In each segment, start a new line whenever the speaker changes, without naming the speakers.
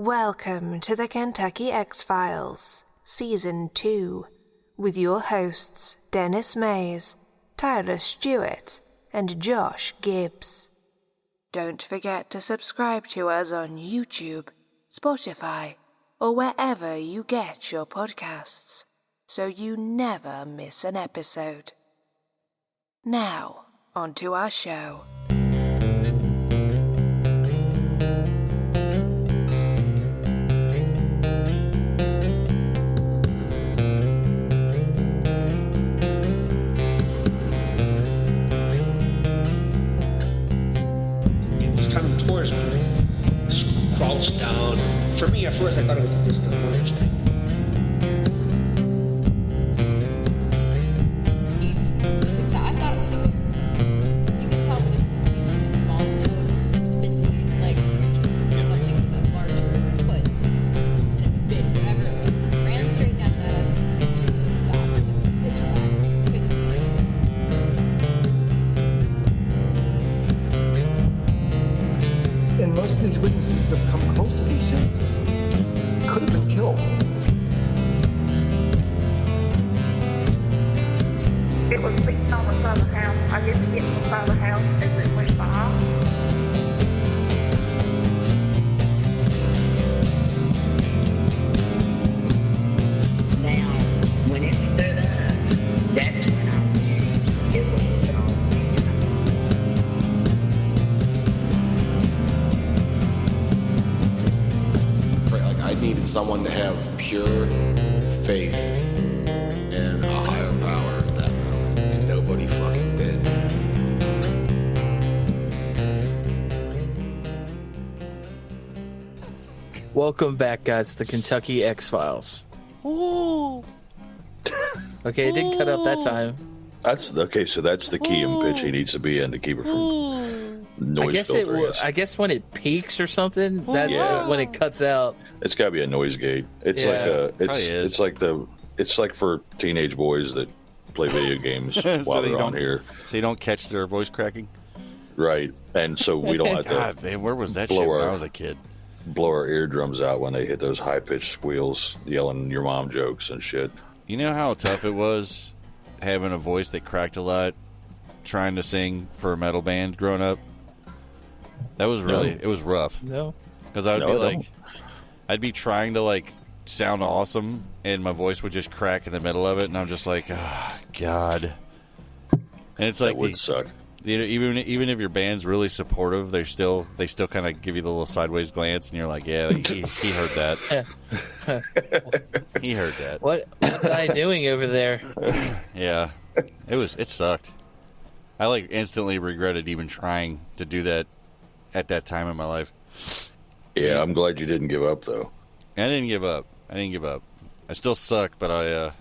Welcome to the Kentucky X-Files, Season 2, with your hosts Dennis Mays, Tyler Stewart, and Josh Gibbs. Don't forget to subscribe to us on YouTube, Spotify, or wherever you get your podcasts, so you never miss an episode. Now, on to our show.
Crouched down. For me, at first, I thought it was just a footage thing.
I thought it was a bigger. You could tell the difference between like a small, spindly leg creature and something with a larger foot. And it was big, whatever it was. It ran straight down at us and just stopped. It was pitch black. Couldn't see it.
And most of these witnesses that come close to these things could have been killed.
It was beating on the side of the house. I didn't get the side of the house as it went by.
Now, when it stood up, that's when I knew it was a dog man.
I needed someone to have pure faith in a higher power at that moment, and nobody fucking did.
Welcome back, guys, to the Kentucky X-Files.
Ooh.
Okay, it didn't cut up that time.
That's okay. So that's the key in pitch he needs to be in to keep it from noise filter.
I guess when it peaks or something, that's when it cuts out.
It's got to be a noise gate. It's it's like for teenage boys that play video games while they're on here,
so you don't catch their voice cracking.
Right, and so we don't have to.
God, man, where was that shit when I was a kid?
Blow our eardrums out when they hit those high pitched squeals, yelling your mom jokes and shit.
You know how tough it was having a voice that cracked a lot, trying to sing for a metal band growing up. That was it was rough.
No,
because I'd be trying to sound awesome, and my voice would just crack in the middle of it, and I'm just like, oh, God. And it's
that would suck.
You know, even if your band's really supportive, they still kind of give you the little sideways glance, and you're like, yeah, he heard that. He heard that.
What am I doing over there?
Yeah, it sucked. I instantly regretted even trying to do that at that time in my life.
Yeah, I'm glad you didn't give up, though.
I didn't give up. I still suck, but I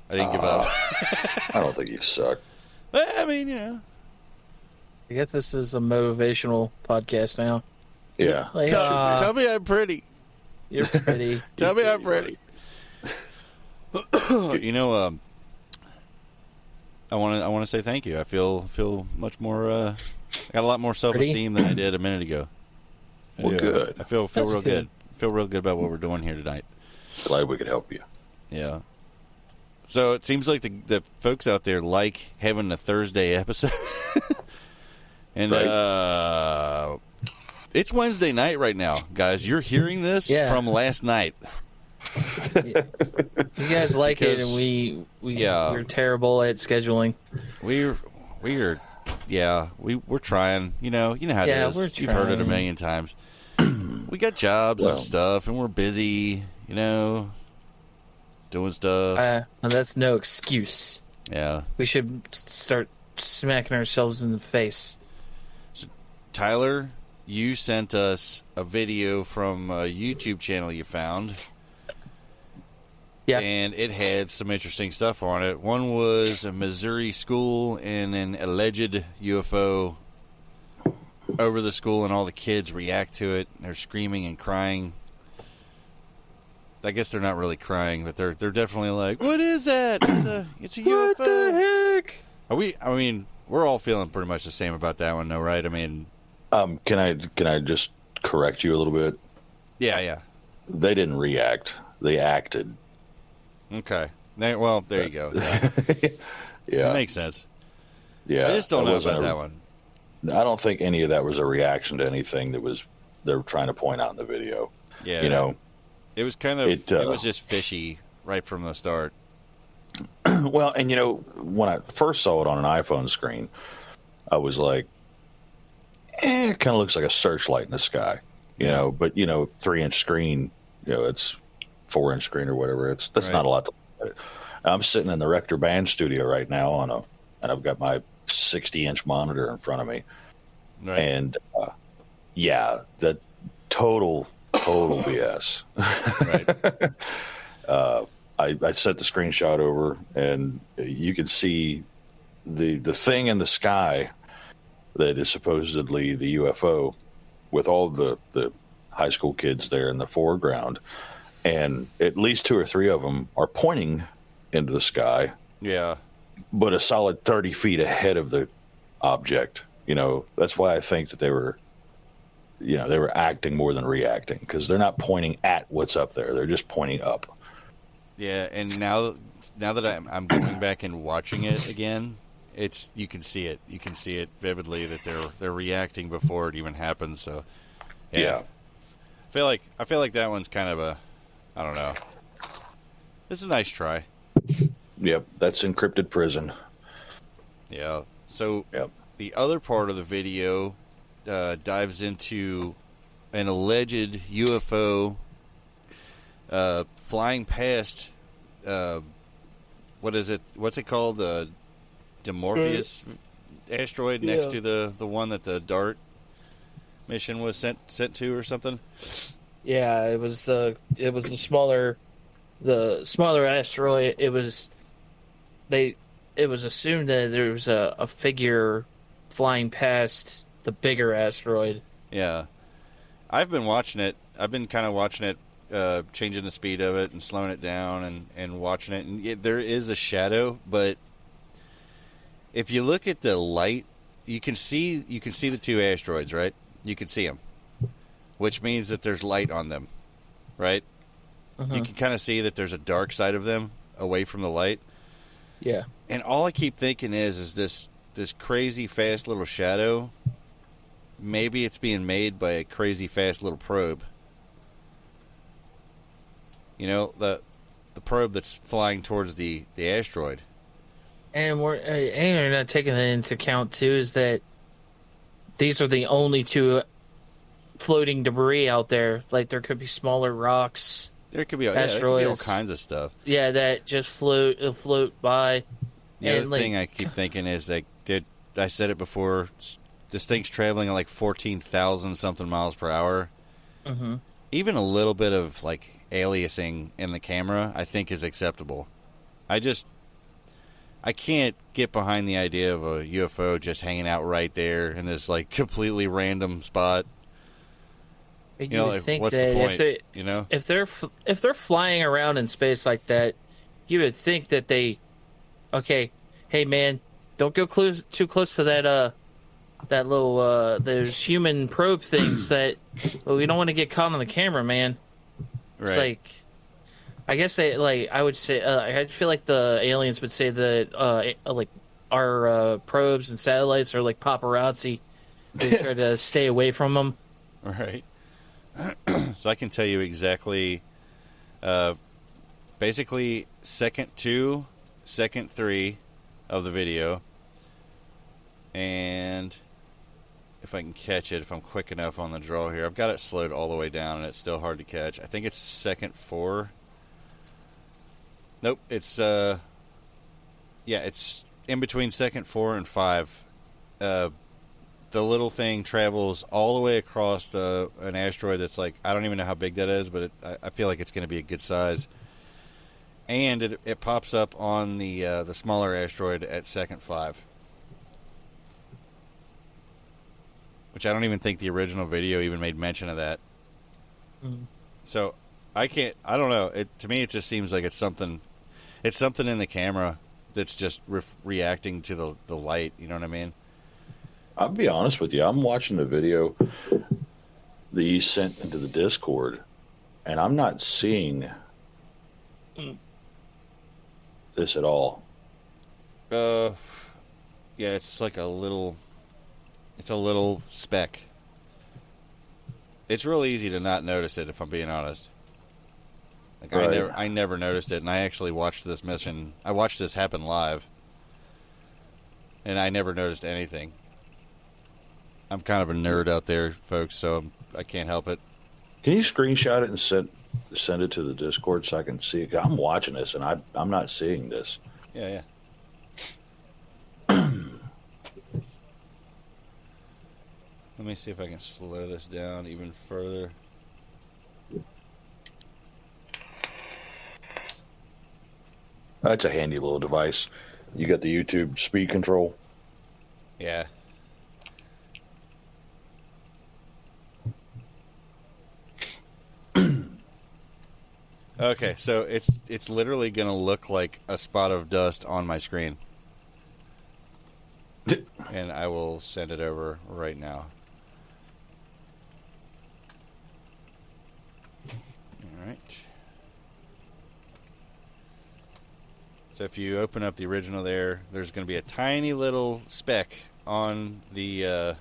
didn't give up.
I don't think you suck.
I mean, yeah.
I guess this is a motivational podcast now.
Yeah.
Tell me I'm pretty.
You're pretty.
Tell me I'm pretty. You know, I want to say thank you. I feel much more. I got a lot more self-esteem than I did a minute ago.
Well, good.
I feel real good. I feel real good about what we're doing here tonight.
Glad we could help you.
Yeah. So it seems like the folks out there like having a Thursday episode. And
right.
It's Wednesday night right now, guys. You're hearing this from last night.
You guys like it, and we're terrible at scheduling.
We're trying. You know how it is. You've heard it a million times. We got jobs and stuff, and we're busy. Doing stuff.
And that's no excuse.
Yeah,
we should start smacking ourselves in the face.
So, Tyler, you sent us a video from a YouTube channel you found.
Yeah.
And it had some interesting stuff on it. One was a Missouri school and an alleged UFO over the school, and all the kids react to it. They're screaming and crying. I guess they're not really crying, but they're definitely like, "What is that? It's a UFO."
What the heck?
I mean, we're all feeling pretty much the same about that one, though, right? I mean,
can I just correct you a little bit?
Yeah.
They didn't react. They acted.
Okay. Well, there you go. Yeah.
Yeah.
That makes sense.
Yeah.
I just don't know about that one.
I don't think any of that was a reaction to anything they were trying to point out in the video.
Yeah.
You know,
it was kind of, it was just fishy right from the start.
Well, and you know, when I first saw it on an iPhone screen, I was like, it kind of looks like a searchlight in the sky, you know, but 3-inch screen, it's 4-inch screen or whatever. That's not a lot to look at. I'm sitting in the Rector Band studio right now and I've got my 60-inch monitor in front of me.
Right.
And that total BS.
Right.
I sent the screenshot over, and you can see the thing in the sky that is supposedly the UFO, with all the high school kids there in the foreground, and at least 2 or 3 of them are pointing into the sky.
Yeah.
But a solid 30 feet ahead of the object. That's why I think that they were acting more than reacting, because they're not pointing at what's up there. They're just pointing up.
Yeah, and now that I'm going back and watching it again, you can see it. You can see it vividly that they're reacting before it even happens. So, yeah. I feel like that one's kind of I don't know. This is a nice try.
Yep, that's encrypted prison.
Yeah. So the other part of the video dives into an alleged UFO flying past. What is it? What's it called? The Dimorphous Asteroid next to the one that the DART mission was sent to, or something.
Yeah, it was the smaller asteroid. It was assumed that there was a figure flying past the bigger asteroid.
Yeah, I've been watching it. I've been kind of watching it, changing the speed of it and slowing it down and watching it. And there is a shadow, but if you look at the light, you can see the 2 asteroids, right? You can see them, which means that there's light on them, right? You can kind of see that there's a dark side of them away from the light.
Yeah.
And all I keep thinking is this crazy fast little shadow, maybe it's being made by a crazy fast little probe. The probe that's flying towards the asteroid.
And we're not taking that into account too, is that these are the only 2 floating debris out there. Like, there could be smaller rocks.
There could be
asteroids,
all kinds of stuff.
Yeah, that just float by.
The other thing I keep thinking is that I said it before. This thing's traveling at like 14,000 something miles per hour.
Mm-hmm.
Even a little bit of like aliasing in the camera, I think, is acceptable. I can't get behind the idea of a UFO just hanging out right there in this like completely random spot.
You would think
what's
that
the point?
if they're flying around in space like that, you would think that hey man, don't go too close to that little those human probe things that we don't want to get caught on the camera, man. It's like, I guess I would say I feel like the aliens would say that like our probes and satellites are like paparazzi. They try to stay away from them.
Right. So I can tell you exactly, basically second 2, second 3 of the video, and if I can catch it, if I'm quick enough on the draw here. I've got it slowed all the way down, and it's still hard to catch. I think it's second 4. Nope, it's it's in between second 4 and 5. The little thing travels all the way across an asteroid that's like, I don't even know how big that is, but I feel like it's going to be a good size. And it pops up on the smaller asteroid at second 5. Which I don't even think the original video even made mention of that.
Mm.
So I don't know. To me, it just seems like it's something in the camera that's just reacting to the light. You know what I mean?
I'll be honest with you. I'm watching the video that you sent into the Discord, and I'm not seeing this at all.
Yeah, it's like a little speck. It's real easy to not notice it, if I'm being honest. Like
Right.
I never noticed it, and I actually watched this mission. I watched this happen live, and I never noticed anything. I'm kind of a nerd out there, folks, so I can't help it.
Can you screenshot it and send it to the Discord so I can see it? 'Cause I'm watching this and I'm not seeing this.
Yeah. Let me see if I can slow this down even further.
That's a handy little device. You got the YouTube speed control.
Yeah. Okay, so it's literally going to look like a spot of dust on my screen. And I will send it over right now. All right. So if you open up the original there's going to be a tiny little speck on the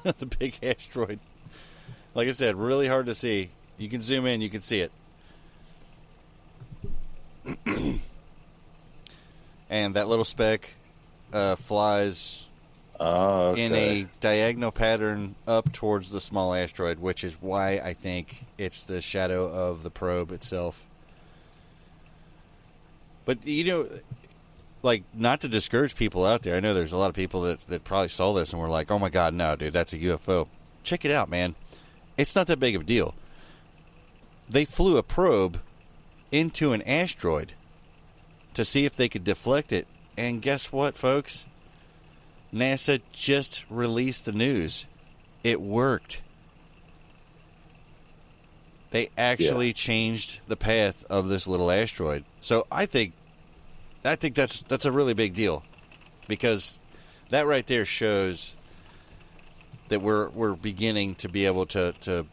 the big asteroid. Like I said, really hard to see. You can zoom in, you can see it. And that little speck flies
Okay.
in a diagonal pattern up towards the small asteroid, which is why I think it's the shadow of the probe itself. But, you know, like, not to discourage people out there. I know there's a lot of people that probably saw this and were like, oh, my God, no, dude, that's a UFO. Check it out, man. It's not that big of a deal. They flew a probe into an asteroid to see if they could deflect it. And guess what, folks? NASA just released the news. It worked. They actually changed the path of this little asteroid. So I think that's a really big deal, because that right there shows that we're beginning to be able to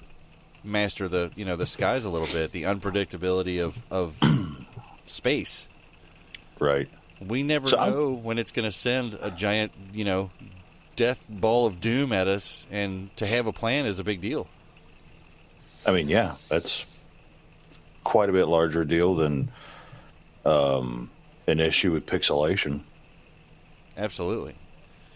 master the skies a little bit, the unpredictability of space.
Right.
We never know when it's going to send a giant, death ball of doom at us, and to have a plan is a big deal.
I mean, yeah, that's quite a bit larger deal than an issue with pixelation.
Absolutely.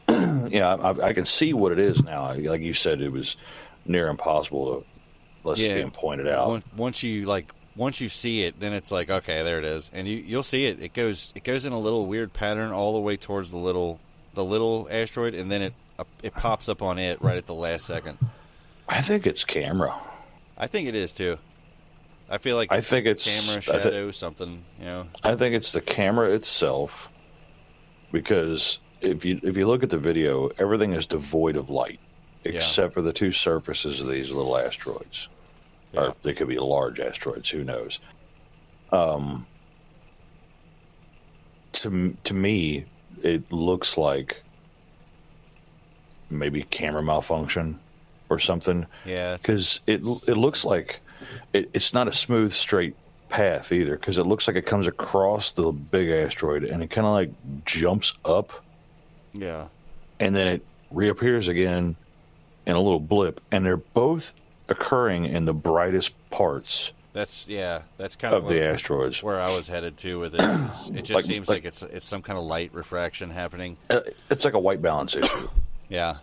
Yeah, I can see what it is now. Like you said, it was near impossible to unless it's being pointed out.
Once you see it, then it's like, okay, there it is, and you'll see it. It goes in a little weird pattern all the way towards the little asteroid, and then it pops up on it right at the last second.
I think it's camera.
I think it is too. I feel like it's camera, shadow, something.
I think it's the camera itself, because if you look at the video, everything is devoid of light except for the two surfaces of these little asteroids.
Yeah.
Or they could be large asteroids. Who knows? To me, it looks like maybe camera malfunction or something.
Yeah,
because it looks like it's not a smooth, straight path either. Because it looks like it comes across the big asteroid and it kind of like jumps up.
Yeah,
and then it reappears again in a little blip, and they're both occurring in the brightest parts.
That's kind of
the asteroids.
Where I was headed to with it. It just seems like it's some kind of light refraction happening.
It's like a white balance issue.
Yeah.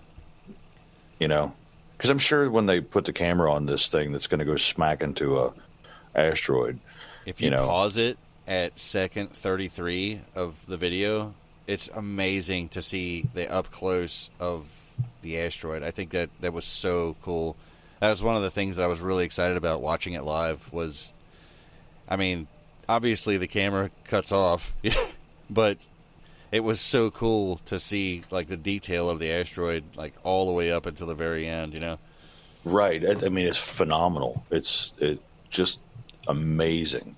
Because I'm sure when they put the camera on this thing that's going to go smack into a asteroid,
if you pause it at second 33 of the video, it's amazing to see the up close of the asteroid. I think that was so cool. That was one of the things that I was really excited about watching it live was, I mean, obviously the camera cuts off, but it was so cool to see like the detail of the asteroid, like all the way up until the very end, Right.
I mean, it's phenomenal. It's just amazing.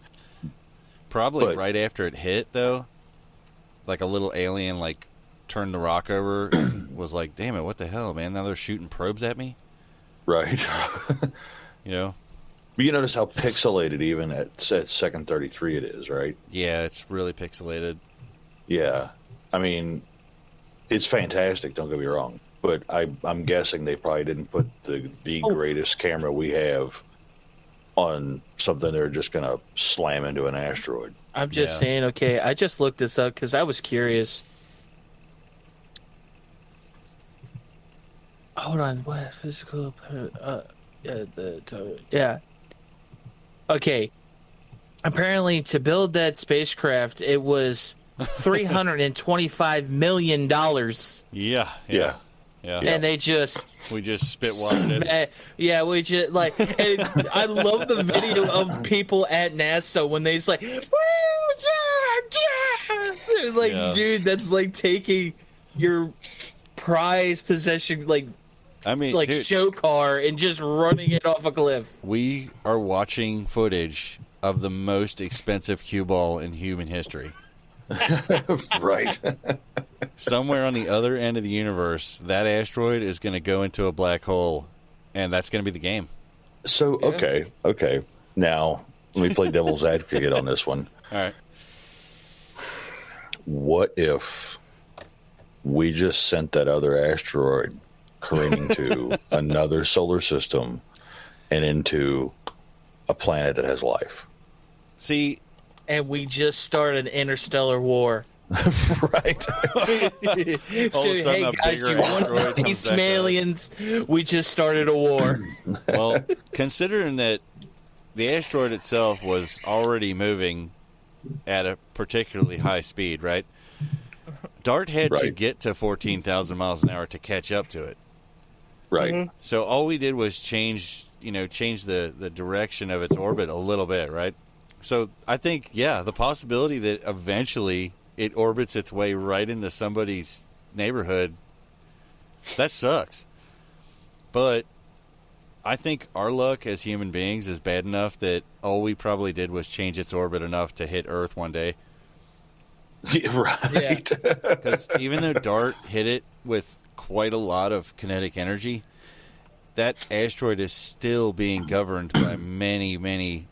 Probably right after it hit, though, like a little alien like turned the rock over and was like, damn it, what the hell, man? Now they're shooting probes at me?
Right. But you notice how pixelated even at second 33 it is, right?
Yeah, it's really pixelated.
Yeah. I mean, it's fantastic, don't get me wrong. But I'm guessing they probably didn't put the greatest camera we have on something they're just going to slam into an asteroid.
I'm just saying, okay, I just looked this up because I was curious. Hold on, what physical? Yeah. Okay. Apparently, to build that spacecraft, it was $325 million.
Yeah.
And we just
spitwatched it.
Yeah, we just like. And I love the video of people at NASA when they's like, "Woo, yeah." It's like, dude, that's like taking your prized possession, like dude, show car, and just running it off a cliff.
We are watching footage of the most expensive cue ball in human history.
Right.
Somewhere on the other end of the universe, that asteroid is going to go into a black hole, and that's going to be the game.
So, okay. Now, let me play devil's advocate on this one.
All right.
What if we just sent that other asteroid careening to another solar system and into a planet that has life?
See,
and we just started an interstellar war.
Right.
So, hey guys, do you want to see some aliens? We just started a war.
Well, considering that the asteroid itself was already moving at a particularly high speed, right? DART had to get to 14,000 miles an hour to catch up to it.
Right.
Mm-hmm. So all we did was change the direction of its orbit a little bit, right? So I think, the possibility that eventually it orbits its way right into somebody's neighborhood, that sucks. But I think our luck as human beings is bad enough that all we probably did was change its orbit enough to hit Earth one day.
Yeah, right.
Because even though DART hit it with quite a lot of kinetic energy, that asteroid is still being governed by many, many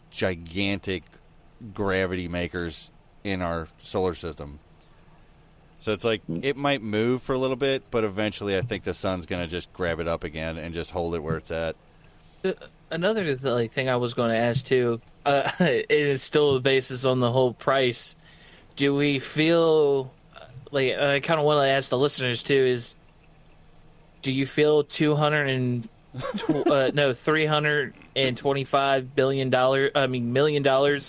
gigantic gravity makers in our solar system. So it's like it might move for a little bit, but eventually I think the sun's going to just grab it up again and just hold it where it's at.
Another thing I was going to ask too, it is still the basis on the whole price. Do we feel like, I kind of want to ask the listeners too, is do you feel $325 million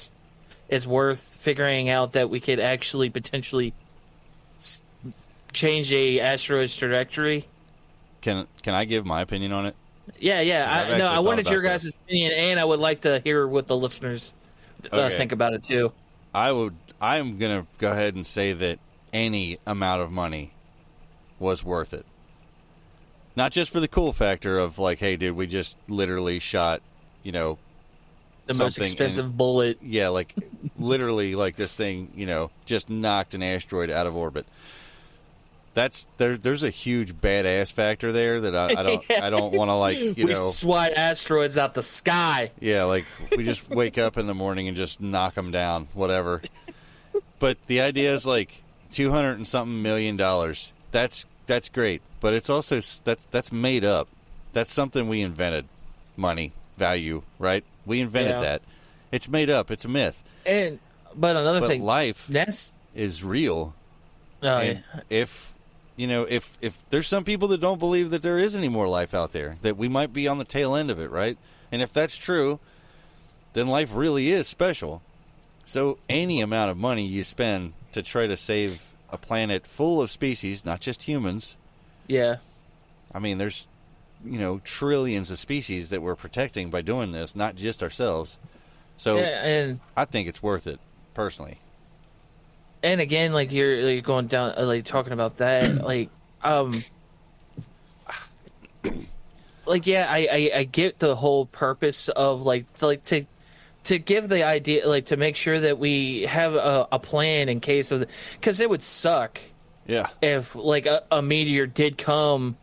is worth figuring out that we could actually potentially change a asteroid's trajectory?
Can I give my opinion on it?
Yeah. I wanted your guys' opinion, and I would like to hear what the listeners think about it too.
I'm going to go ahead and say that any amount of money was worth it. Not just for the cool factor of like, hey, dude, we just literally shot, the
most expensive bullet.
Yeah, like literally, like this thing, just knocked an asteroid out of orbit. There's a huge badass factor there that I don't want to like,
we swat asteroids out the sky.
Yeah, like we just wake up in the morning and just knock them down, whatever. But the idea is like $200 and something million. That's great, but it's also that's made up. That's something we invented. Money, value, right? We invented that. It's made up. It's a myth.
But another thing,
life is real. And if there's some people that don't believe that there is any more life out there, that we might be on the tail end of it, right? And if that's true, then life really is special. So any amount of money you spend to try to save a planet full of species, not just humans.
Yeah.
I mean, there's, trillions of species that we're protecting by doing this, not just ourselves. So
and
I think it's worth it, personally.
And again, like you're going down, like talking about that, I get the whole purpose of to give the idea, to make sure that we have a plan in case of because it would suck.
Yeah.
If a meteor did come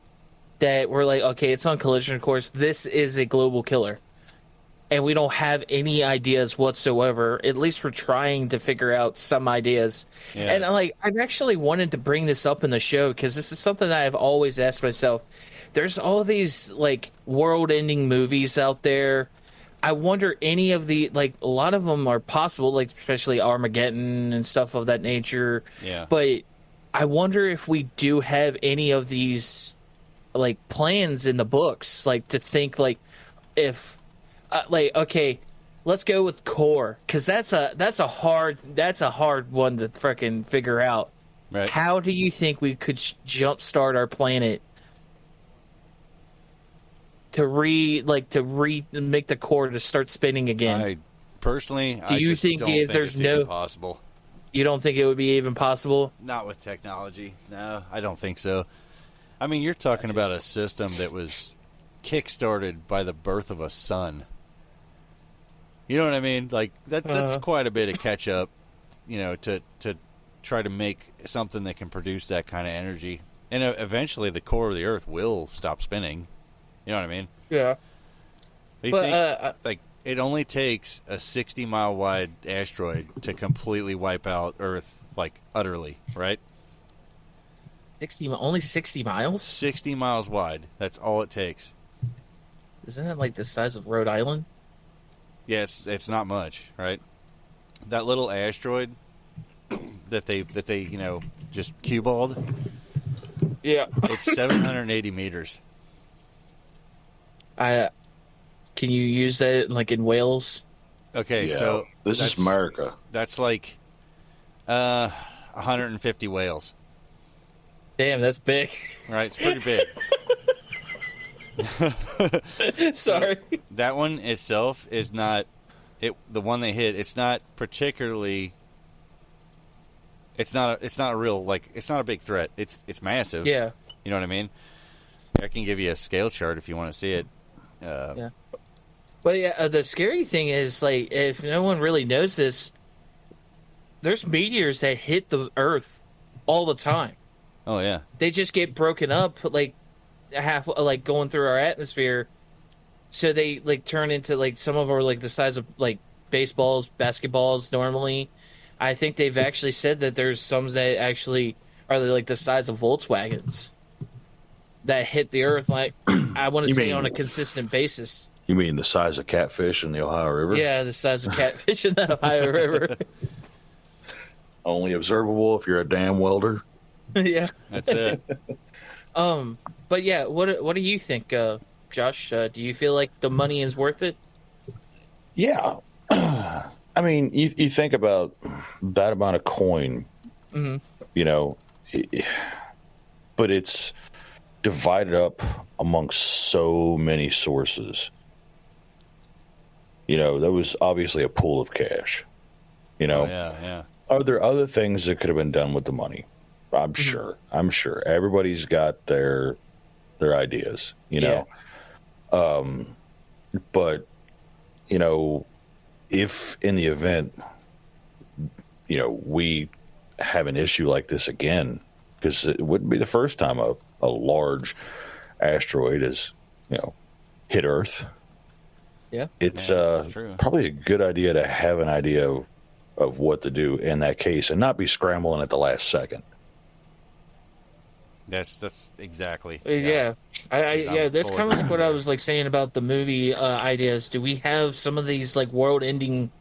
that we're like, okay, it's on collision course. This is a global killer. and we don't have any ideas whatsoever. At least we're trying to figure out some ideas.
Yeah.
And I've actually wanted to bring this up in the show because this is something that I've always asked myself. There's all these like world-ending movies out there. I wonder any of the a lot of them are possible, like especially Armageddon and stuff of that nature.
Yeah.
But I wonder if we do have any of these like plans in the books, like to think like if okay, let's go with core because that's a hard one to freaking figure out.
Right.
How do you think we could jumpstart our planet to make the core to start spinning again?
I personally,
do you think
don't
if
think
there's
it's
no
even possible?
You don't think it would be even possible?
Not with technology. No, I don't think so. I mean, you're talking about a system that was kick-started by the birth of a son. You know what I mean? Like that's quite a bit of catch up, to try to make something that can produce that kind of energy. And eventually the core of the Earth will stop spinning. You know what I mean?
Yeah.
Think it only takes a 60-mile wide asteroid to completely wipe out Earth, like utterly, right?
Only 60 miles?
60 miles wide. That's all it takes.
Isn't that like the size of Rhode Island?
Yeah, it's not much, right? That little asteroid that they just cue balled.
Yeah.
It's 780 meters.
Can you use that like in Wales?
Okay,
Yeah,
so
this is America.
That's like 150 whales.
Damn, that's big.
Right, it's pretty big.
Sorry.
That one itself is not the one they hit. It's not particularly. It's not a real it's not a big threat. It's massive.
Yeah.
You know what I mean? I can give you a scale chart if you want to see it.
Yeah. But yeah, the scary thing is like if no one really knows this, there's meteors that hit the Earth all the time.
Oh yeah.
They just get broken up like going through our atmosphere. So they turn into some of them are the size of baseballs, basketballs normally. I think they've actually said that there's some that actually are the size of Volkswagens that hit the Earth I want to say on a consistent basis.
You mean the size of catfish in the Ohio River?
Yeah, the size of catfish in the Ohio River.
Only observable if you're a damn welder.
Yeah,
that's it.
But yeah, what do you think, Josh? Do you feel like the money is worth it?
Yeah. I mean, you think about that amount of coin, but it's divided up amongst so many sources. There was obviously a pool of cash.
Oh, yeah.
Are there other things that could have been done with the money? I'm sure. Everybody's got their ideas, know. But if in the event, we have an issue like this again, because it wouldn't be the first time a large asteroid has, hit Earth.
Yeah,
it's probably a good idea to have an idea of what to do in that case and not be scrambling at the last second.
That's exactly.
Yeah. That's kind of like what I was saying about the movie ideas. Do we have some of these world-ending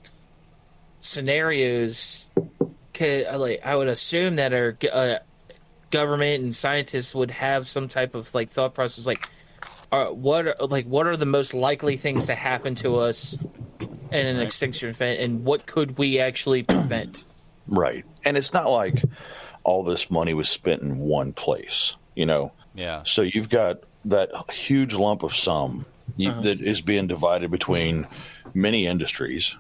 scenarios? I would assume that our government and scientists would have some type of thought process. What are the most likely things to happen to us in an extinction event, and what could we actually prevent?
Right, and it's not like all this money was spent in one place,
Yeah.
So you've got that huge lump of sum that is being divided between many industries,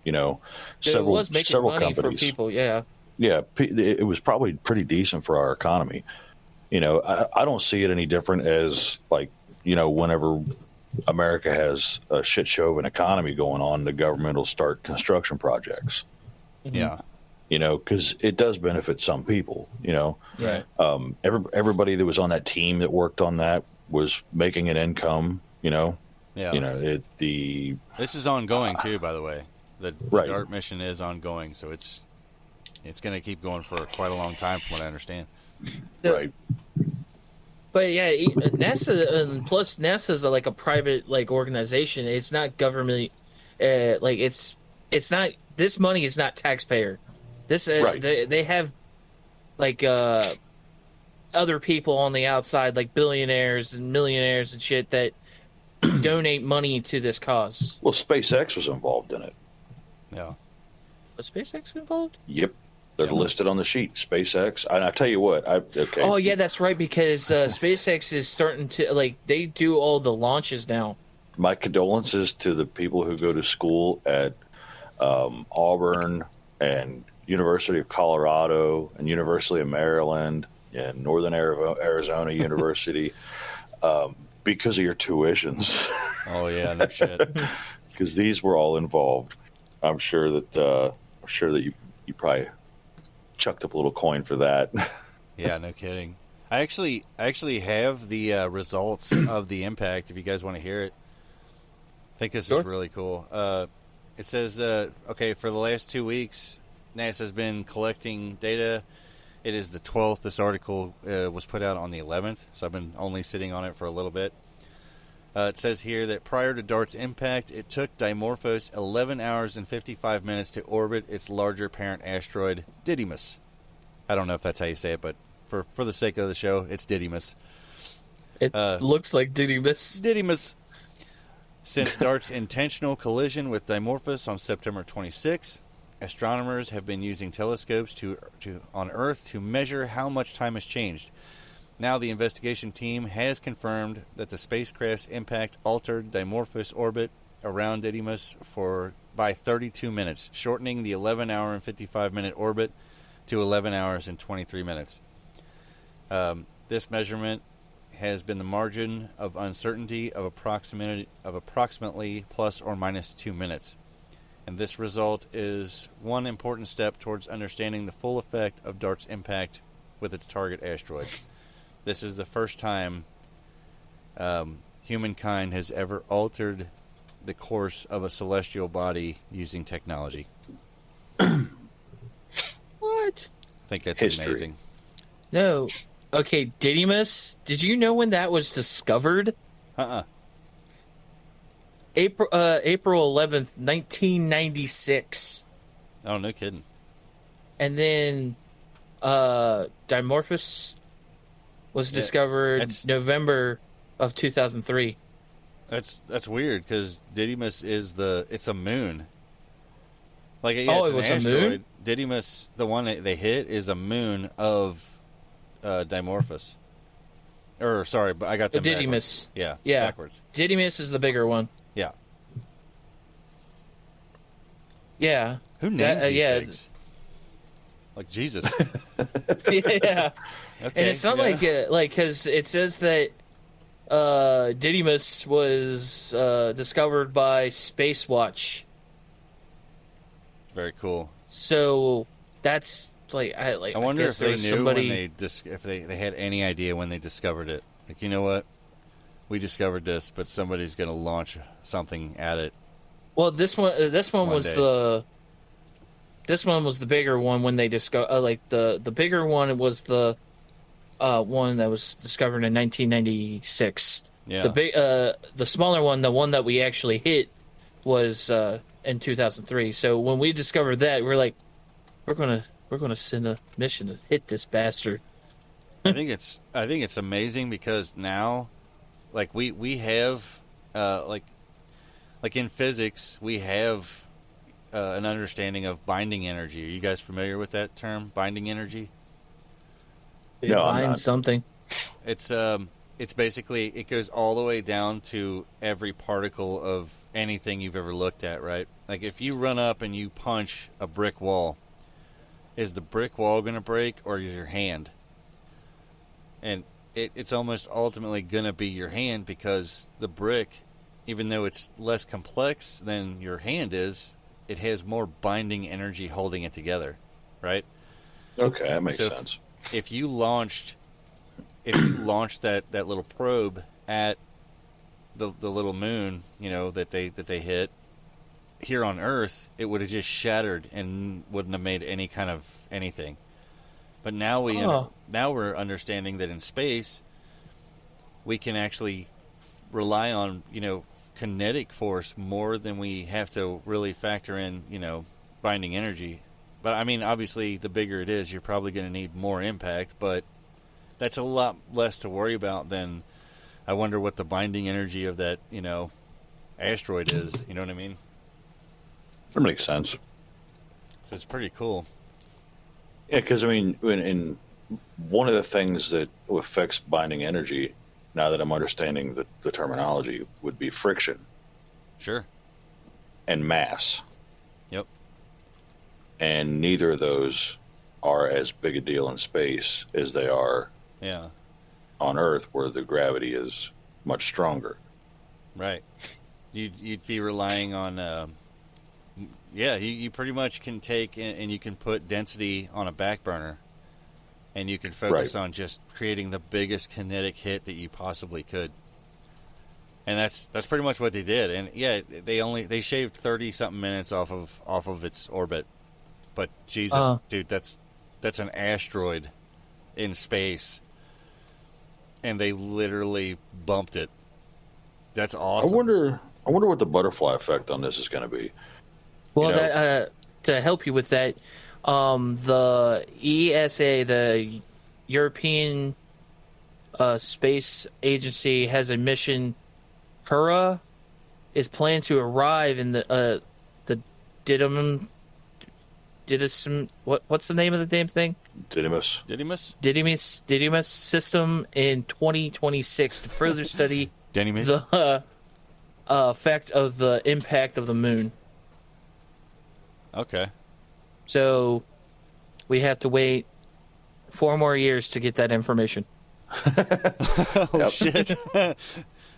several
money
companies.
For people, yeah.
Yeah, it was probably pretty decent for our economy. I don't see it any different as whenever America has a shit show of an economy going on, the government will start construction projects.
Yeah.
Because it does benefit some people,
Right.
Everybody that was on that team that worked on that was making an income,
Yeah. Yeah.
You know,
this is ongoing too, by the way. The
Right.
DART mission is ongoing, so it's going to keep going for quite a long time, from what I understand.
right.
But yeah, NASA and plus NASA's like a private like organization. It's not government. Like it's not. This money is not taxpayer. This
Right.
they have like other people on the outside, like billionaires and millionaires and shit that donate money to this cause.
Well, SpaceX was involved in it.
Yeah.
Was SpaceX involved?
Yep. They're listed on the sheet. SpaceX. And I tell you what, okay.
Oh yeah, that's right, because SpaceX is starting to like they do all the launches now.
My condolences to the people who go to school at Auburn and University of Colorado and University of Maryland and Northern Arizona University because of your tuitions.
Oh yeah, no shit.
Because these were all involved. I'm sure that you probably chucked up a little coin for that.
Yeah, no kidding. I actually have the results of the impact. If you guys want to hear it, I think this is really cool. It says, okay, for the last 2 weeks, NASA's been collecting data. It is the 12th. This article was put out on the 11th, so I've been only sitting on it for a little bit. It says here that prior to DART's impact, it took Dimorphos 11 hours and 55 minutes to orbit its larger parent asteroid, Didymos. I don't know if that's how you say it, but for the sake of the show, it's Didymos.
It looks like Didymos.
Didymos. Since DART's intentional collision with Dimorphos on September 26, astronomers have been using telescopes on Earth to measure how much time has changed. Now the investigation team has confirmed that the spacecraft's impact altered Dimorphos' orbit around Didymos by 32 minutes, shortening the 11-hour and 55-minute orbit to 11 hours and 23 minutes. This measurement has been the margin of uncertainty of approximately plus or minus 2 minutes. And this result is one important step towards understanding the full effect of DART's impact with its target asteroid. This is the first time humankind has ever altered the course of a celestial body using technology.
What?
I think that's
History.
amazing.
No. Okay, Didymos. Did you know when that was discovered? April 11th, 1996.
Oh, no kidding.
And then Dimorphos was discovered November of 2003.
That's weird because Didymos it's a moon. Like
It
it's
was
an
a
asteroid.
moon?
Didymos, the one that they hit, is a moon of Dimorphos. Or sorry, but I got them
Didymos.
backwards.
Yeah,
backwards.
Didymos is the bigger one.
Yeah.
Yeah.
Who names these
yeah.
things? Like Jesus.
Yeah.
Okay,
And it's not like because it says that Didymos was discovered by Spacewatch.
Very cool.
So that's
I wonder if they knew when if they had any idea when they discovered it. Like, you know what? We discovered this, but somebody's going to launch something at it.
Well, this one was
day.
this one was the bigger one when they discovered. The bigger one was the one that was discovered in 1996.
Yeah.
The smaller one, the one that we actually hit, was in 2003. So when we discovered that, we're like, we're gonna send a mission to hit this bastard.
I think it's amazing because now, like we have like in physics we have an understanding of binding energy. Are you guys familiar with that term, binding energy?
No, I'm
Find
not.
something.
It's basically it goes all the way down to every particle of anything you've ever looked at, right? Like if you run up and you punch a brick wall, is the brick wall going to break or is your hand? And it's almost ultimately going to be your hand because the brick, even though it's less complex than your hand is, it has more binding energy holding it together, right?
Okay, that makes
So
sense.
If you launched that little probe at the little moon, that they hit here on Earth, it would have just shattered and wouldn't have made any kind of anything. But now now we're understanding that in space we can actually rely on kinetic force more than we have to really factor in binding energy. But I mean, obviously, the bigger it is, you're probably going to need more impact. But that's a lot less to worry about than I wonder what the binding energy of that asteroid is. You know what I mean?
That makes sense.
So it's pretty cool.
Yeah, because I mean, in one of the things that affects binding energy, now that I'm understanding the terminology, would be friction.
Sure.
And mass.
Yep.
And neither of those are as big a deal in space as they are on Earth, where the gravity is much stronger.
Right. You'd be relying on... you pretty much can take and you can put density on a back burner, and you can focus on just creating the biggest kinetic hit that you possibly could. And that's pretty much what they did. And they shaved 30 something minutes off of its orbit. But Jesus, dude, that's an asteroid in space, and they literally bumped it. That's awesome.
I wonder what the butterfly effect on this is going to be.
Well, to help you with that, the ESA, the European Space Agency, has a mission. Hera is planned to arrive in the what's the name of the damn thing? Didymus system in 2026 to further study the effect of the impact of the moon.
Okay.
So we have to wait 4 more years to get that information.
Oh, shit. I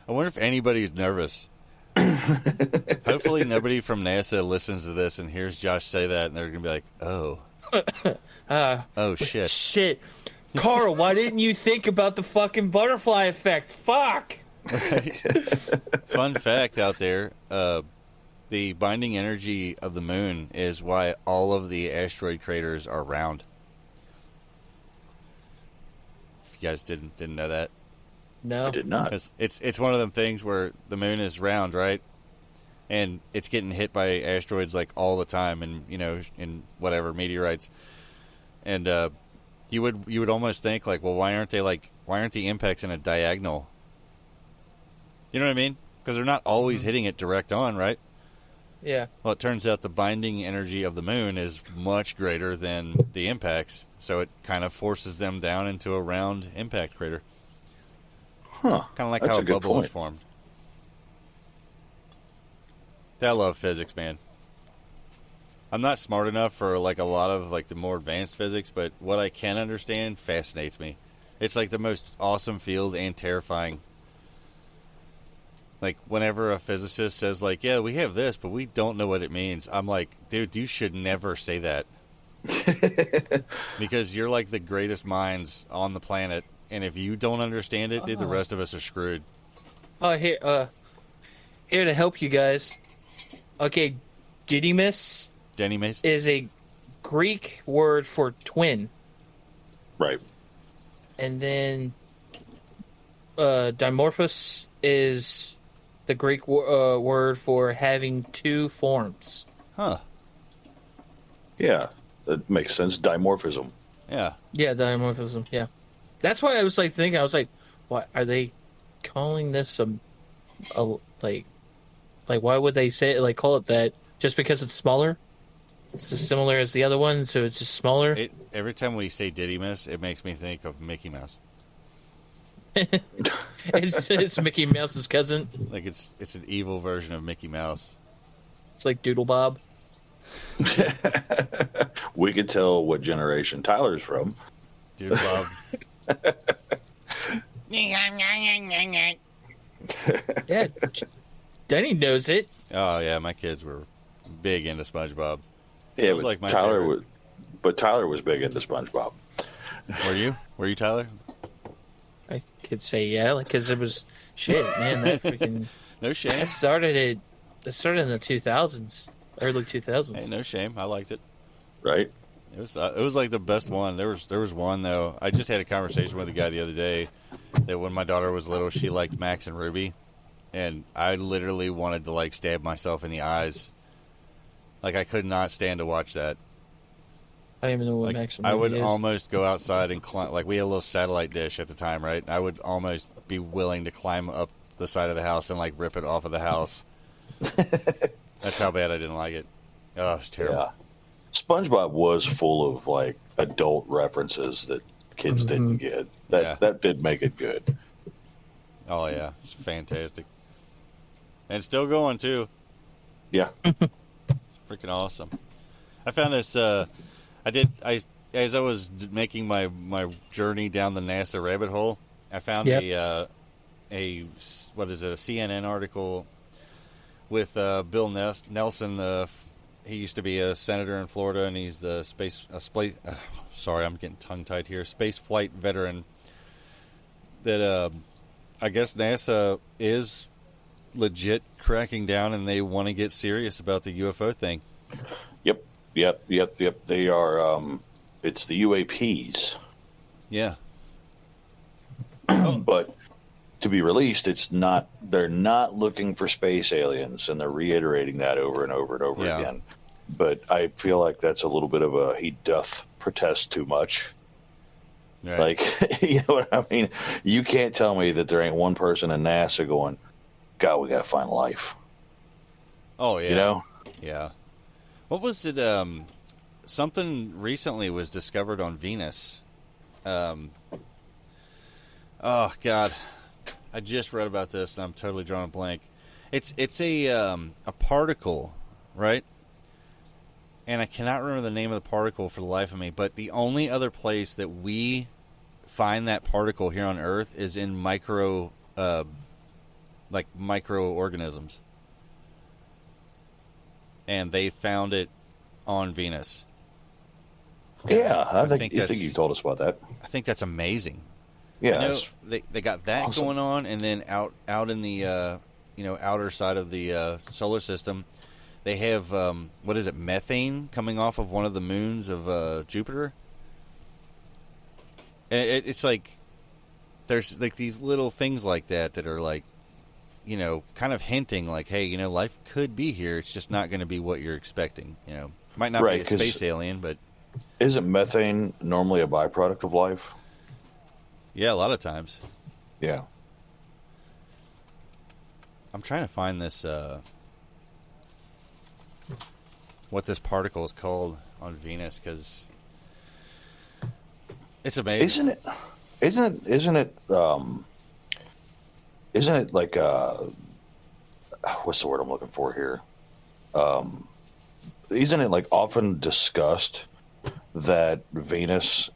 wonder if anybody's nervous. Hopefully nobody from NASA listens to this and hears Josh say that, and they're going to be like, oh. Oh, shit.
Shit. Carl, why didn't you think about the fucking butterfly effect? Fuck!
Fun fact out there, the binding energy of the moon is why all of the asteroid craters are round. If you guys didn't know that.
No,
I did not.
It's one of them things where the moon is round, right? And it's getting hit by asteroids like all the time, and in whatever meteorites. And you would almost think like, well, why aren't the impacts in a diagonal? You know what I mean? Because they're not always hitting it direct on, right?
Yeah.
Well, it turns out the binding energy of the moon is much greater than the impacts, so it kind of forces them down into a round impact crater.
Huh.
Kind of like
That's
how
a
a
good
bubble
point.
is formed. I love physics, man. I'm not smart enough for like a lot of like the more advanced physics, but what I can understand fascinates me. It's like the most awesome field and terrifying. Like, whenever a physicist says, like, yeah, we have this, but we don't know what it means, I'm like, dude, you should never say that. Because you're, like, the greatest minds on the planet, and if you don't understand it, dude, the rest of us are screwed.
Oh, here to help you guys. Okay, Didymus is a Greek word for twin.
Right.
And then Dimorphous is the Greek word for having 2 forms.
Huh.
Yeah, that makes sense. Dimorphism.
Yeah.
Yeah, dimorphism. Yeah. That's why I was like thinking. I was like, "What are they calling this? Like, why would they say it, like call it that? Just because it's smaller? It's as similar as the other one, so it's just smaller."
Every time we say Didymus, it makes me think of Mickey Mouse.
it's Mickey Mouse's cousin.
Like it's an evil version of Mickey Mouse.
It's like Doodle Bob.
We could tell what generation Tyler's from.
Doodle Bob.
Yeah, Denny knows it.
Oh yeah, my kids were big into SpongeBob.
Yeah,
was like my
Tyler
favorite.
Tyler was big into SpongeBob.
Were you? Were you, Tyler?
I could say yeah, like because it was Shit, man, that freaking
No shame.
that started in the 2000s, early 2000s.
Hey, no shame. I liked it.
Right?
It was like the best one. There was one though. I just had a conversation with a guy the other day that when my daughter was little, she liked Max and Ruby, and I literally wanted to like stab myself in the eyes. Like I could not stand to watch that.
I don't even know what
Like,
Max and
I would
Ruby is.
almost go outside and climb. Like we had a little satellite dish at the time, right? I would almost be willing to climb up the side of the house and like rip it off of the house. That's how bad I didn't like it. Oh, it's terrible.
Yeah. SpongeBob was full of like adult references that kids didn't get. That did make it good.
Oh yeah, it's fantastic, and still going too.
Yeah.
Freaking awesome. I found this. As I was making my journey down the NASA rabbit hole, I found a what is it? A CNN article with Bill Nelson. He used to be a senator in Florida, and he's the sorry, I'm getting tongue-tied here. Space flight veteran. That I guess NASA is legit cracking down, and they want to get serious about the UFO thing.
Yep. They are. It's the UAPs.
Yeah.
But to be released, it's not. They're not looking for space aliens, and they're reiterating that over and over and over again. But I feel like that's a little bit of a he doth protest too much.
Right.
Like, you know what I mean? You can't tell me that there ain't one person in NASA going, God, we got to find life.
Oh yeah.
You know?
Yeah. What was it? Something recently was discovered on Venus. Oh God, I just read about this and I'm totally drawing a blank. It's a particle, right? And I cannot remember the name of the particle for the life of me. But the only other place that we find that particle here on Earth is in microorganisms. And they found it on Venus.
Yeah, I think you told us about that.
I think that's amazing.
Yeah,
I know they got that
awesome.
going on, and then out in the outer side of the solar system, they have what is it, methane coming off of one of the moons of Jupiter. And it's like there's like these little things like that are like, kind of hinting like, hey, life could be here. It's just not going to be what you're expecting. Might not be a space alien, but
isn't methane normally a byproduct of life?
Yeah, a lot of times.
Yeah.
I'm trying to find this, what this particle is called on Venus, because it's amazing.
Isn't it like, what's the word I'm looking for here? Isn't it like often discussed that Venus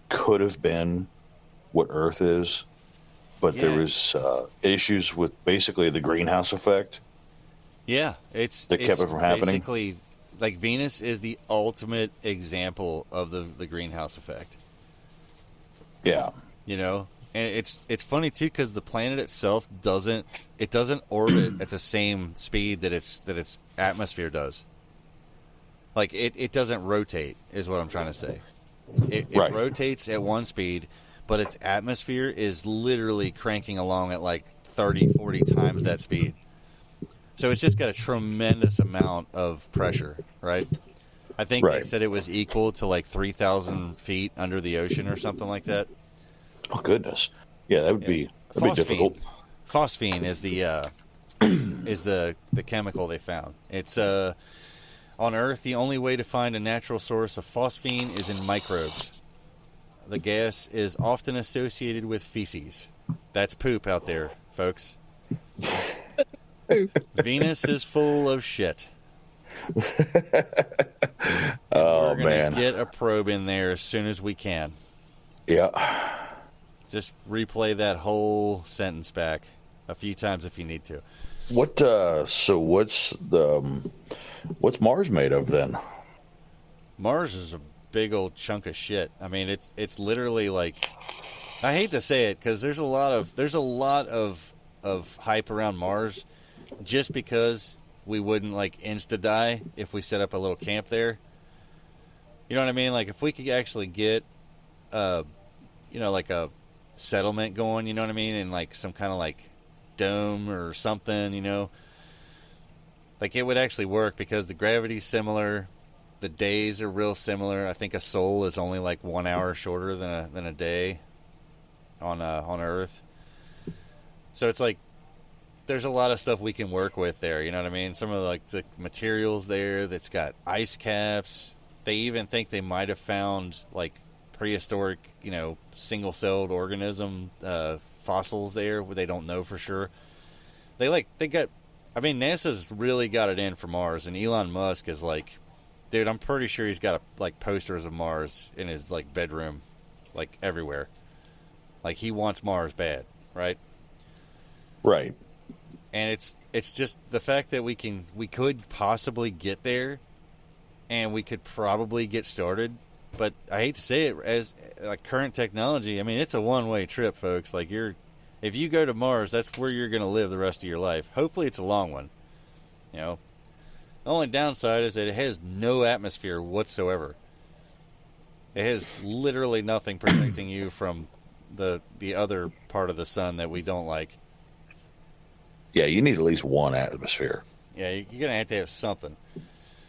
could have been what Earth is, but there was issues with basically the greenhouse effect.
Yeah,
that kept it from happening.
Basically, like Venus is the ultimate example of the greenhouse effect.
Yeah,
and it's funny too because the planet itself doesn't orbit at the same speed that its atmosphere does. Like it doesn't rotate, is what I'm trying to say. It rotates at one speed, but its atmosphere is literally cranking along at like 30, 40 times that speed. So it's just got a tremendous amount of pressure, right? I think they said it was equal to like 3,000 feet under the ocean or something like that.
Oh, goodness. Yeah, that'd be difficult.
Phosphine is the chemical they found. It's on Earth, the only way to find a natural source of phosphine is in microbes. The gas is often associated with feces. That's poop out there, folks. Venus is full of shit.
Oh,
We're
man.
gonna get a probe in there as soon as we can.
Yeah.
Just replay that whole sentence back a few times if you need to.
What's Mars made of then?
Mars is a big old chunk of shit. I mean, it's literally like, I hate to say it because there's a lot of of hype around Mars, just because we wouldn't like insta die if we set up a little camp there. You know what I mean? Like if we could actually get, like a settlement going. You know what I mean? And like some kind of like dome or something. Like it would actually work because the gravity's similar. The days are real similar. I think a sol is only like 1 hour shorter than a day on Earth. So it's like there's a lot of stuff we can work with there. You know what I mean? Some of like the materials there that's got ice caps. They even think they might have found like prehistoric, single-celled organism fossils there where they don't know for sure. NASA's really got it in for Mars, and Elon Musk is like, dude, I'm pretty sure he's got like posters of Mars in his like bedroom, like everywhere. Like he wants Mars bad, right?
Right.
And it's just the fact that we could possibly get there, and we could probably get started. But I hate to say it, as like current technology, I mean, it's a one-way trip, folks. Like if you go to Mars, that's where you're going to live the rest of your life. Hopefully, it's a long one. The only downside is that it has no atmosphere whatsoever. It has literally nothing protecting you from the other part of the sun that we don't like.
Yeah, you need at least one atmosphere.
Yeah, you're going to have something.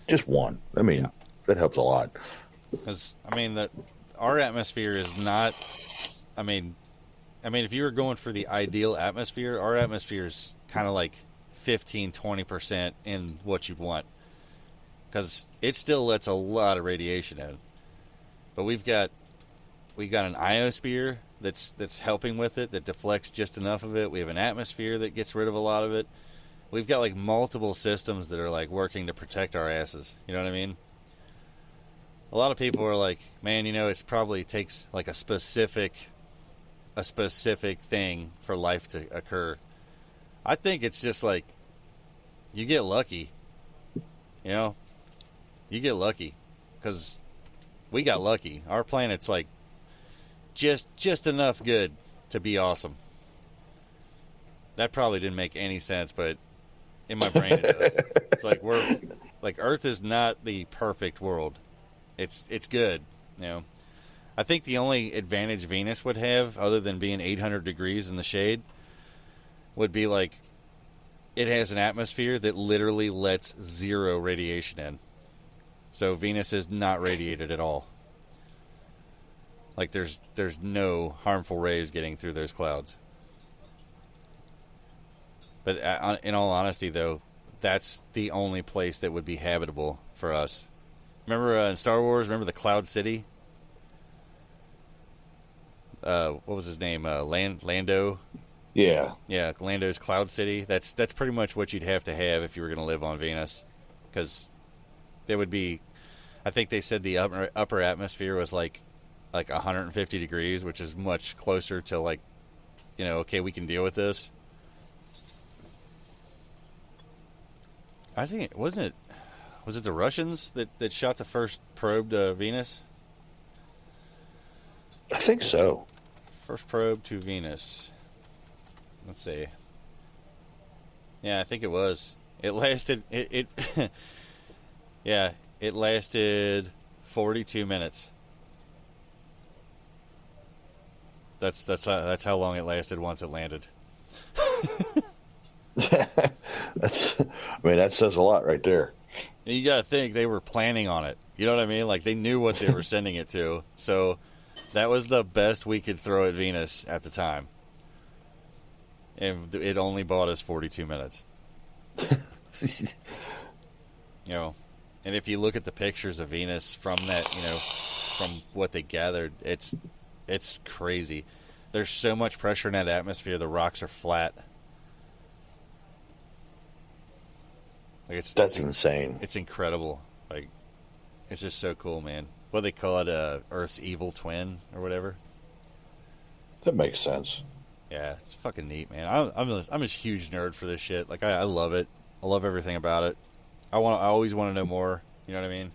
Just one. I mean, that helps a lot.
Because, our atmosphere is not, if you were going for the ideal atmosphere, our atmosphere is kind of like 15-20% in what you'd want. Because it still lets a lot of radiation in. But we've got an ionosphere that's helping with it, that deflects just enough of it. We have an atmosphere that gets rid of a lot of it. We've got like multiple systems that are like working to protect our asses. You know what I mean? A lot of people are like, man, it probably takes like a specific thing for life to occur. I think it's just like you get lucky. You get lucky because we got lucky. Our planet's like just enough good to be awesome. That probably didn't make any sense, but in my brain it does. It's like Earth is not the perfect world. It's good, I think the only advantage Venus would have, other than being 800 degrees in the shade, would be like it has an atmosphere that literally lets zero radiation in. So Venus is not radiated at all. Like there's no harmful rays getting through those clouds. But in all honesty, though, that's the only place that would be habitable for us. Remember in Star Wars, the Cloud City? What was his name? Lando?
Yeah.
Yeah, Lando's Cloud City. That's pretty much what you'd have to have if you were going to live on Venus. Because there would be, I think they said the upper atmosphere was like 150 degrees, which is much closer to like, okay, we can deal with this. I think was it the Russians that shot the first probe to Venus?
I think so.
First probe to Venus. Let's see. Yeah, I think it was. It lasted it yeah, it lasted 42 minutes. That's how long it lasted once it landed.
That says a lot right there.
You got to think they were planning on it. You know what I mean? Like they knew what they were sending it to. So that was the best we could throw at Venus at the time. And it only bought us 42 minutes. And if you look at the pictures of Venus from that, from what they gathered, it's crazy. There's so much pressure in that atmosphere. The rocks are flat. Like
that's insane.
It's incredible. Like it's just so cool, man. What they call it, Earth's evil twin or whatever.
That makes sense.
Yeah, it's fucking neat, man. I'm a huge nerd for this shit. Like I love it. I love everything about it. I always want to know more. You know what I mean?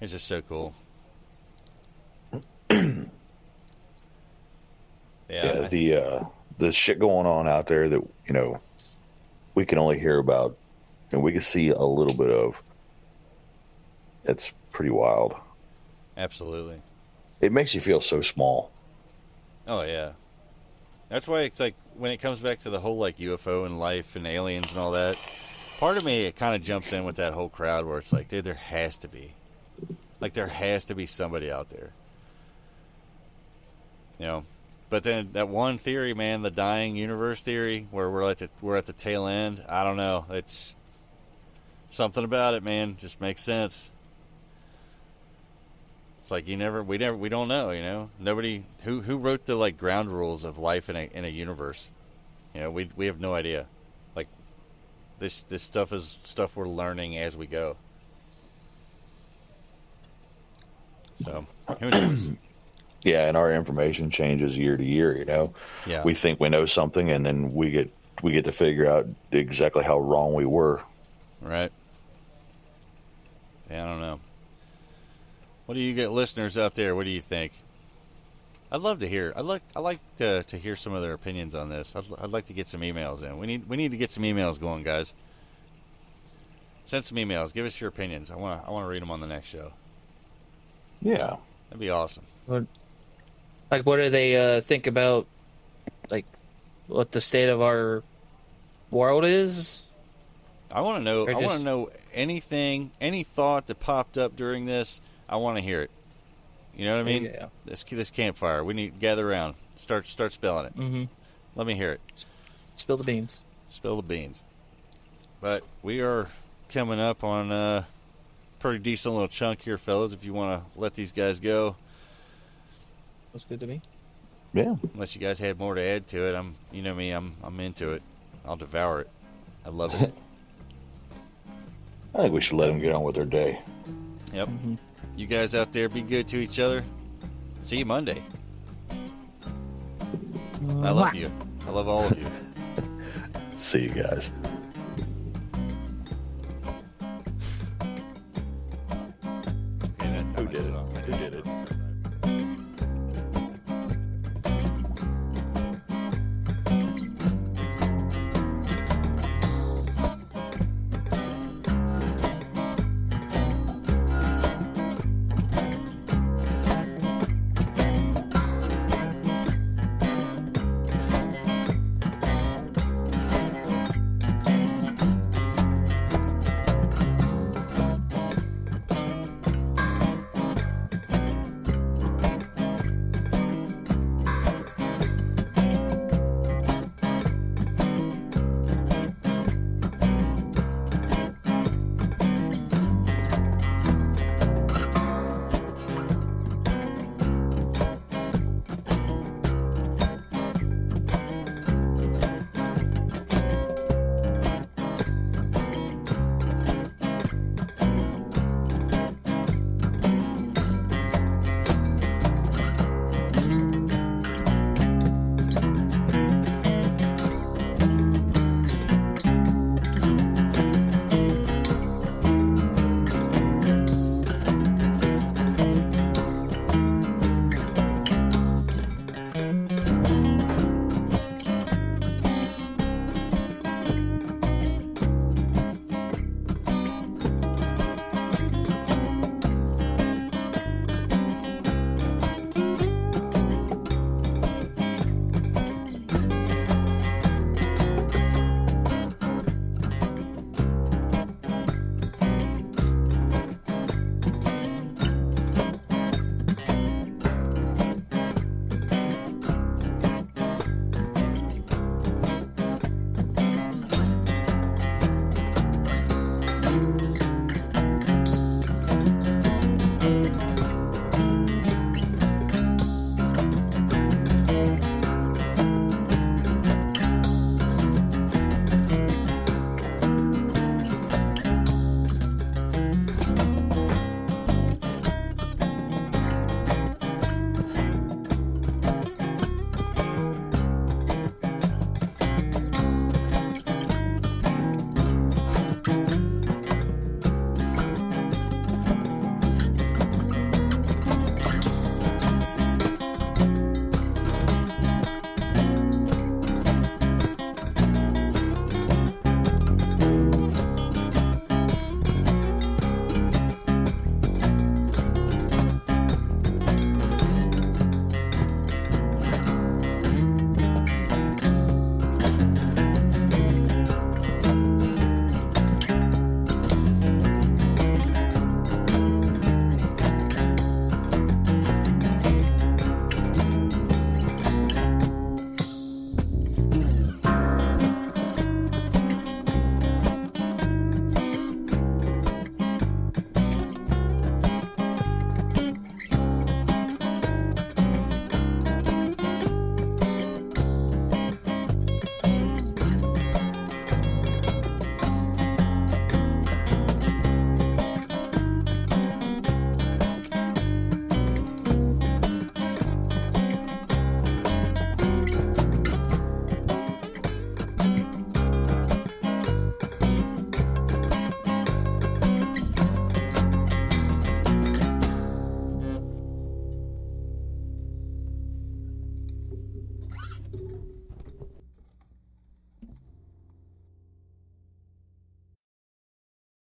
It's just so cool.
Yeah, the shit going on out there that, you know, we can only hear about and we can see a little bit of. It's pretty wild.
Absolutely.
It makes you feel so small.
Oh, yeah. That's why it's like when it comes back to the whole like UFO and life and aliens and all that, part of me, it kind of jumps in with that whole crowd where it's like, dude, there has to be. Like, there has to be somebody out there. You know? But then that one theory, man, the dying universe theory, where we're at the tail end, I don't know. It's something about it, man. Just makes sense. It's like we don't know, you know. Nobody who wrote the like ground rules of life in a universe. You know, we have no idea. Like this stuff is stuff we're learning as we go. So who knows?
Yeah, and our information changes year to year. You know,
Yeah.
We think we know something, and then we get to figure out exactly how wrong we were.
Right. Yeah, I don't know. What do you get, listeners out there? What do you think? I'd love to hear. I like to hear some of their opinions on this. I'd like to get some emails in. We need to get some emails going, guys. Send some emails. Give us your opinions. I want to read them on the next show.
Yeah,
that'd be awesome.
Like, what do they think about, like, what the state of our world is?
I want to know. I want to know anything, any thought that popped up during this. I want to hear it. You know what I mean?
Yeah.
This campfire. We need to gather around. Start spelling it.
Mm-hmm.
Let me hear it.
Spill the beans.
Spill the beans. But we are coming up on a pretty decent little chunk here, fellas. If you want to let these guys go,
that's good to me.
Yeah.
Unless you guys had more to add to it, you know me, I'm into it. I'll devour it. I love it.
I think we should let them get on with their day.
Yep. Mm-hmm. You guys out there, be good to each other. See you Monday. I love you. I love all of you.
See you guys. Who did it? Who did it?